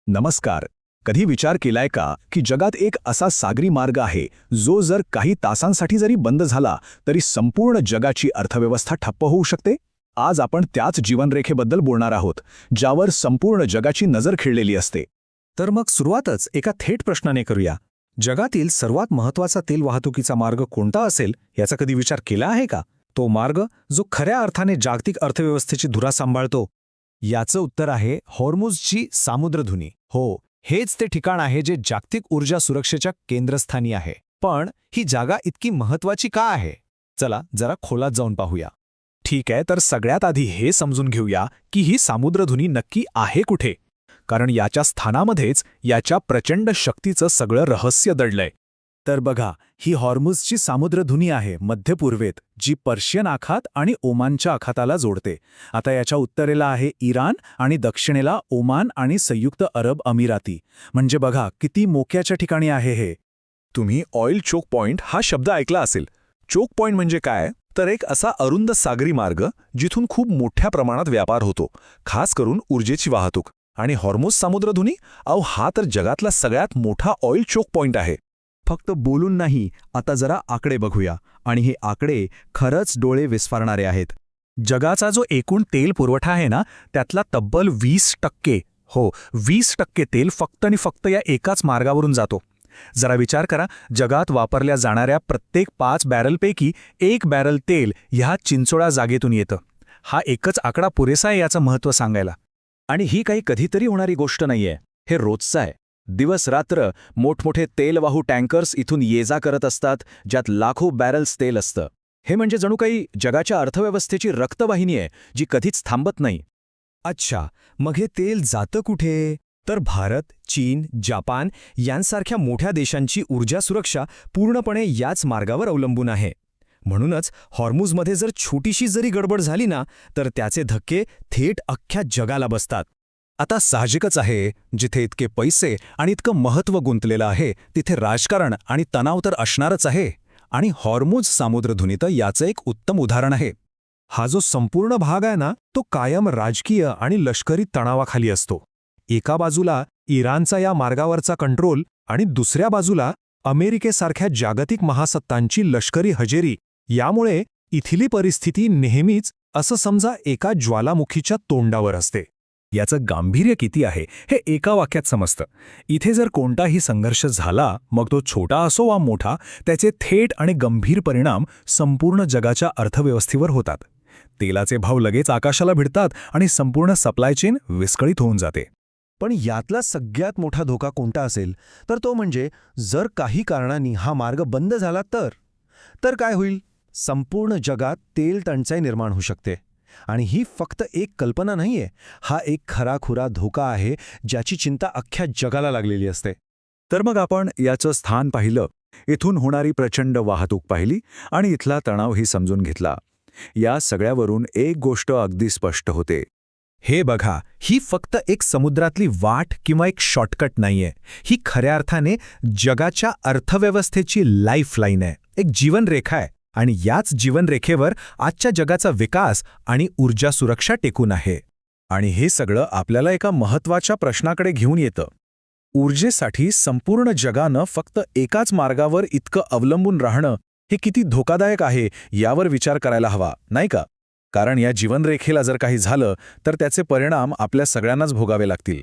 नमस्कार. कधी विचार केलाय का की जगात एक असा सागरी मार्ग आहे जो जर काही तासांसाठी जरी बंद झाला तरी संपूर्ण जगाची अर्थव्यवस्था ठप्प होऊ शकते? आज आपण त्याच जीवनरेखेबद्दल बोलणार आहोत, ज्यावर संपूर्ण जगाची नजर खिळलेली असते. तर मग सुरुवातच एका थेट प्रश्नाने करूया. जगातील सर्वात महत्त्वाचा तेल वाहतुकीचा मार्ग कोणता असेल याचा कधी विचार केला आहे का? तो मार्ग जो खऱ्या अर्थाने जागतिक अर्थव्यवस्थेची धुरा सांभाळतो. याचं उत्तर आहे हॉर्मुझची सामुद्रधुनी. हो, हेच ते ठिकाण आहे जे जागतिक ऊर्जा सुरक्षेच्या केंद्रस्थानी आहे. पण ही जागा इतकी महत्त्वाची का आहे? चला जरा खोलात जाऊन पाहूया. ठीक आहे, तर सगळ्यात आधी हे समजून घेऊया की ही सामुद्रधुनी नक्की आहे कुठे, कारण याच्या स्थानामध्येच याच्या प्रचंड शक्तीचं सगळं रहस्य दडलंय. तर बघा, ही हॉर्मुझची सामुद्रधुनी आहे मध्य पूर्वेत, जी पर्शियन आखात आणि ओमानच्या आखाताला जोडते. आता याच्या उत्तरेला आहे इराण आणि दक्षिणेला ओमान आणि संयुक्त अरब अमिराती. म्हणजे बघा किती मोक्याच्या ठिकाणी आहे हे. तुम्ही ऑइल चोक पॉइंट हा शब्द ऐकला असेल. चोक पॉइंट म्हणजे काय? तर एक असा अरुंद सागरी मार्ग जिथून खूप मोठ्या प्रमाणात व्यापार होतो, खास करून ऊर्जेची वाहतूक. आणि हॉर्मुझ सामुद्रधुनी, हा तर जगातला सगळ्यात मोठा ऑइल चोक पॉइंट आहे. फक्त बोलून नाही, आता जरा आकडे बघूया. आणि हे आकडे खरंच डोळे विस्फारणारे आहेत. जगाचा जो एकूण तेल पुरवठा आहे ना, त्यातला तब्बल 20%, 20% तेल फक्त आणि फक्त या एकाच मार्गावरून जातो. जरा विचार करा, जगात वापरल्या जाणाऱ्या प्रत्येक 5 बॅरलपैकी 1 बॅरल तेल ह्या चिंचोळा जागेतून येतं. हा एकच आकडा पुरेसा आहे याचं महत्त्व सांगायला. आणि ही काही कधीतरी होणारी गोष्ट नाहीये, हे रोजचं आहे. दिवस रात्र मोठमोठे तेलवाहू टँकर्स इथून ये-जा करत असतात, ज्यात लाखो बॅरल्स तेल असतं. हे म्हणजे जणू काही जगाच्या अर्थव्यवस्थेची रक्तवाहिनी आहे, जी कधीच थांबत नाही. अच्छा, मग हे तेल जातं कुठे? तर भारत, चीन, जपान यांसारख्या मोठ्या देशांची ऊर्जा सुरक्षा पूर्णपणे याच मार्गावर अवलंबून आहे. म्हणूनच हॉर्मुझमध्ये जर छोटीशी जरी गडबड झाली ना, तर त्याचे धक्के थेट अख्ख्या जगाला बसतात. आता साहजिकच आहे, जिथे इतके पैसे आणि इतकं महत्त्व गुंतलेलं आहे तिथे राजकारण आणि तणाव तर असणारच आहे. आणि हॉर्मुझ सामुद्रधुनी तर याचं एक उत्तम उदाहरण आहे. हा जो संपूर्ण भाग आहे ना, तो कायम राजकीय आणि लष्करी तणावाखाली असतो. एका बाजूला इराणचा या मार्गावरचा कंट्रोल आणि दुसऱ्या बाजूला अमेरिकेसारख्या जागतिक महासत्तांची लष्करी हजेरी. यामुळे इथली परिस्थिती नेहमीच असं समजा एका ज्वालामुखीच्या तोंडावर असते. याचं गांभीर्य किती आहे हे एका वाक्यात समजतं. इथे जर कोणताही संघर्ष झाला, मग तो छोटा असो वा मोठा, त्याचे थेट आणि गंभीर परिणाम संपूर्ण जगाच्या अर्थव्यवस्थेवर होतात. तेलाचे भाव लगेच आकाशाला भिडतात आणि संपूर्ण सप्लाय चेन विस्कळीत होऊन जाते. पण यातला सगळ्यात मोठा धोका कोणता असेल, तर तो म्हणजे जर काही कारणांनी हा मार्ग बंद झाला तर काय होईल? संपूर्ण जगात तेल टंचाई निर्माण होऊ शकते. आणि ही फक्त एक कल्पना नाहीये, हा एक खराखुरा धोका आहे, ज्याची चिंता अख्ख्या जगाला लागलेली असते. तर मग आपण याचं स्थान पाहिलं, इथून होणारी प्रचंड वाहतूक पाहिली आणि इथला तणावही समजून घेतला. या सगळ्यावरून एक गोष्ट अगदी स्पष्ट होते. हे बघा, ही फक्त एक समुद्रातली वाट किंवा एक शॉर्टकट नाहीये. ही खऱ्या अर्थाने जगाच्या अर्थव्यवस्थेची लाईफलाईन आहे, एक जीवनरेखा आहे. आणि याच जीवनरेखेवर आजच्या जगाचा विकास आणि ऊर्जा सुरक्षा टेकून आहे. आणि हे सगळं आपल्याला एका महत्त्वाच्या प्रश्नाकडे घेऊन येतं. ऊर्जेसाठी संपूर्ण जगानं फक्त एकाच मार्गावर इतकं अवलंबून राहणं हे किती धोकादायक आहे यावर विचार करायला हवा, नाही का? कारण या जीवनरेखेला जर काही झालं तर त्याचे परिणाम आपल्या सगळ्यांनाच भोगावे लागतील.